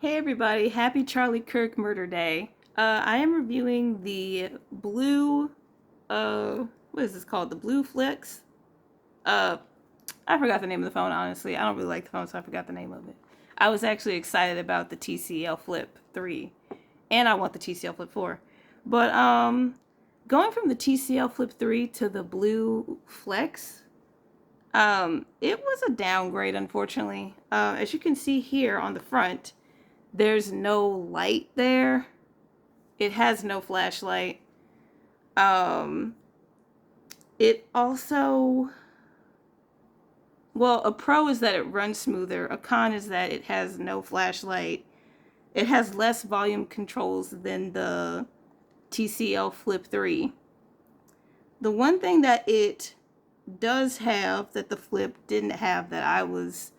Hey everybody, happy Charlie Kirk Murder Day. I am reviewing the blue, what is this called? The blue FLEX? Uh, I forgot the name of the phone, honestly. I don't really like the phone, so I forgot the name of it. I was actually excited about the TCL Flip 3, and I want the TCL Flip 4. But, going from the TCL Flip 3 to the blue FLEX, it was a downgrade, unfortunately. As you can see here on the front, there's no light there. It has no flashlight. Um, it also, well, a pro is that it runs smoother. A con is that it has no flashlight. It has less volume controls than the TCL Flip 3. The one thing that it does have that the Flip didn't have that I was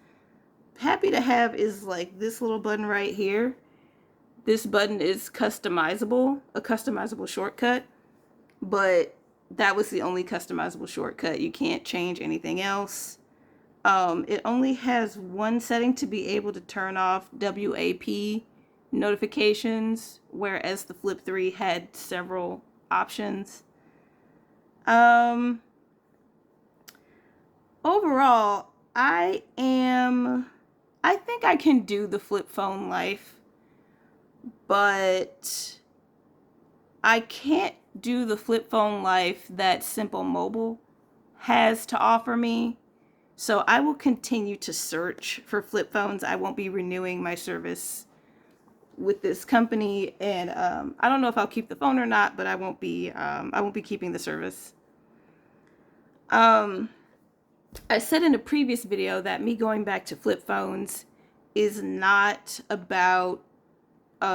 happy to have is like this little button right here. This button is customizable, a customizable shortcut, but that was the only customizable shortcut. You can't change anything else. It only has one setting to be able to turn off WAP notifications, whereas the Flip 3 had several options. Overall, I think I can do the flip phone life, but I can't do the flip phone life that Simple Mobile has to offer me. So I will continue to search for flip phones. I won't be renewing my service with this company, and I don't know if I'll keep the phone or not, but I won't be keeping the service. I said in a previous video that me going back to flip phones is not about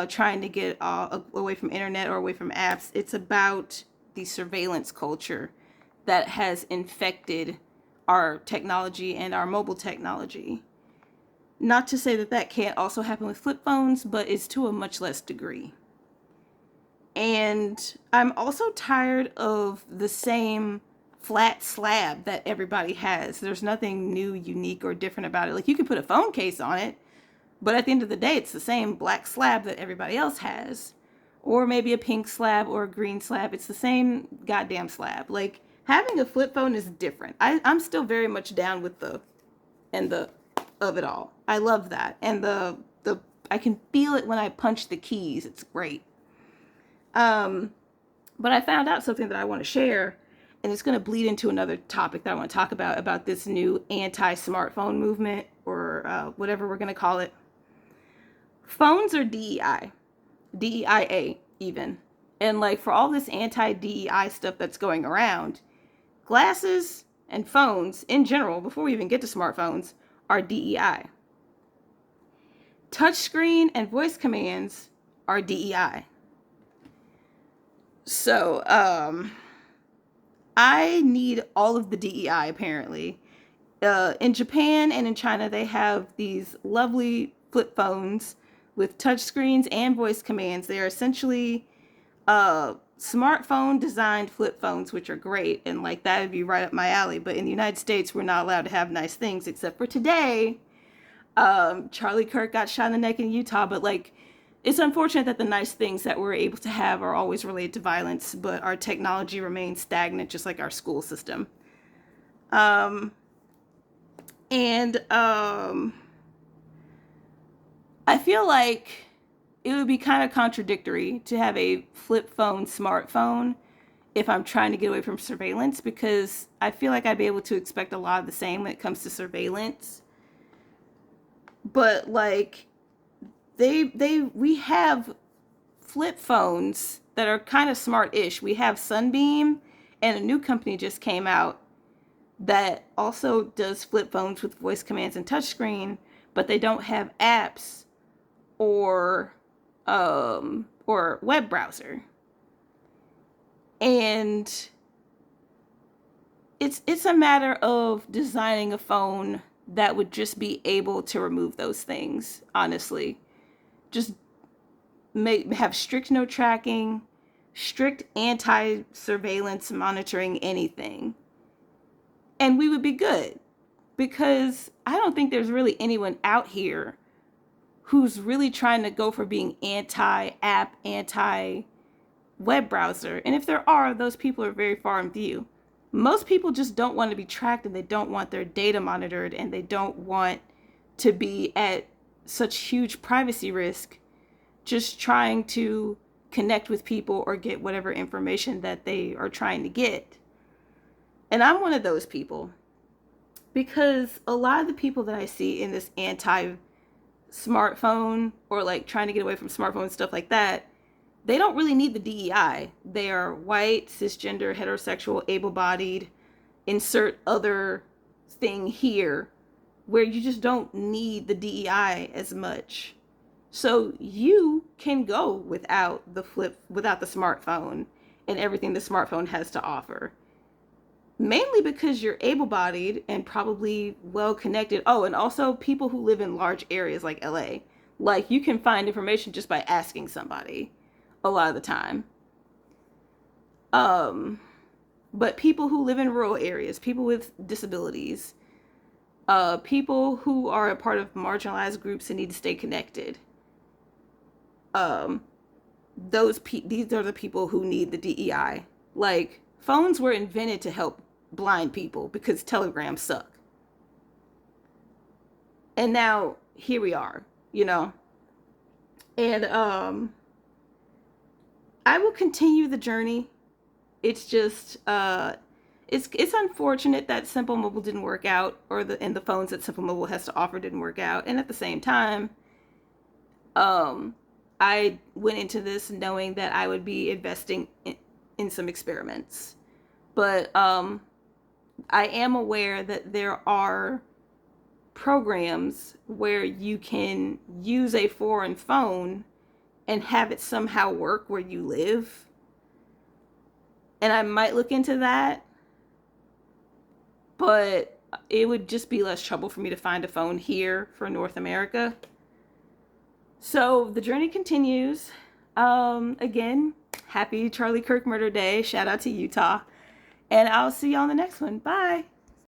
trying to get away from internet or away from apps. It's about the surveillance culture that has infected our technology and our mobile technology. Not to say that that can't also happen with flip phones, but it's to a much less degree. And I'm also tired of the same flat slab that everybody has. There's nothing new, unique, or different about it. Like, you can put a phone case on it, but at the end of the day, it's the same black slab that everybody else has. Or maybe a pink slab or a green slab. It's the same goddamn slab. Like, having a flip phone is different. I'm still very much down with the of it all. I love that. And the I can feel it when I punch the keys. It's great. But I found out something that I want to share, and it's going to bleed into another topic that I want to talk about this new anti-smartphone movement, or whatever we're going to call it. Phones are DEI, DEIA even. And like, for all this anti-DEI stuff that's going around, glasses and phones in general, before we even get to smartphones, are DEI. Touchscreen and voice commands are DEI. So, I need all of the DEI apparently. In Japan and in China, they have these lovely flip phones with touchscreens and voice commands. They are essentially smartphone designed flip phones, which are great, and like that would be right up my alley. But in the United States, we're not allowed to have nice things, except for today. Charlie Kirk got shot in the neck in Utah, but like, it's unfortunate that the nice things that we're able to have are always related to violence, but our technology remains stagnant, just like our school system. I feel like it would be kind of contradictory to have a flip phone smartphone if I'm trying to get away from surveillance, because I feel like I'd be able to expect a lot of the same when it comes to surveillance. But like, we have flip phones that are kind of smart-ish. We have Sunbeam, and a new company just came out that also does flip phones with voice commands and touchscreen, but they don't have apps or web browser. And it's a matter of designing a phone that would just be able to remove those things, honestly. Just have strict no tracking, strict anti-surveillance monitoring anything, and we would be good. Because I don't think there's really anyone out here who's really trying to go for being anti-app, anti-web browser. And if there are, those people are very far in view. Most people just don't want to be tracked, and they don't want their data monitored, and they don't want to be at such huge privacy risk just trying to connect with people or get whatever information that they are trying to get. And I'm one of those people, because a lot of the people that I see in this anti-smartphone or like trying to get away from smartphones, stuff like that, they don't really need the DEI. They are white, cisgender, heterosexual, able-bodied, insert other thing here, where you just don't need the DEI as much. So you can go without the smartphone and everything the smartphone has to offer. Mainly because you're able-bodied and probably well-connected. Oh, and also people who live in large areas like LA. Like, you can find information just by asking somebody a lot of the time. But people who live in rural areas, people with disabilities, people who are a part of marginalized groups and need to stay connected. These are the people who need the DEI. Like, phones were invented to help blind people because telegrams suck. And now here we are, you know. And I will continue the journey. It's just it's unfortunate that Simple Mobile didn't work out, or the phones that Simple Mobile has to offer didn't work out. And at the same time, I went into this knowing that I would be investing in some experiments. But I am aware that there are programs where you can use a foreign phone and have it somehow work where you live. And I might look into that, but it would just be less trouble for me to find a phone here for North America. So the journey continues. Again, happy Charlie Kirk Murder Day. Shout out to Utah. And I'll see you on the next one. Bye.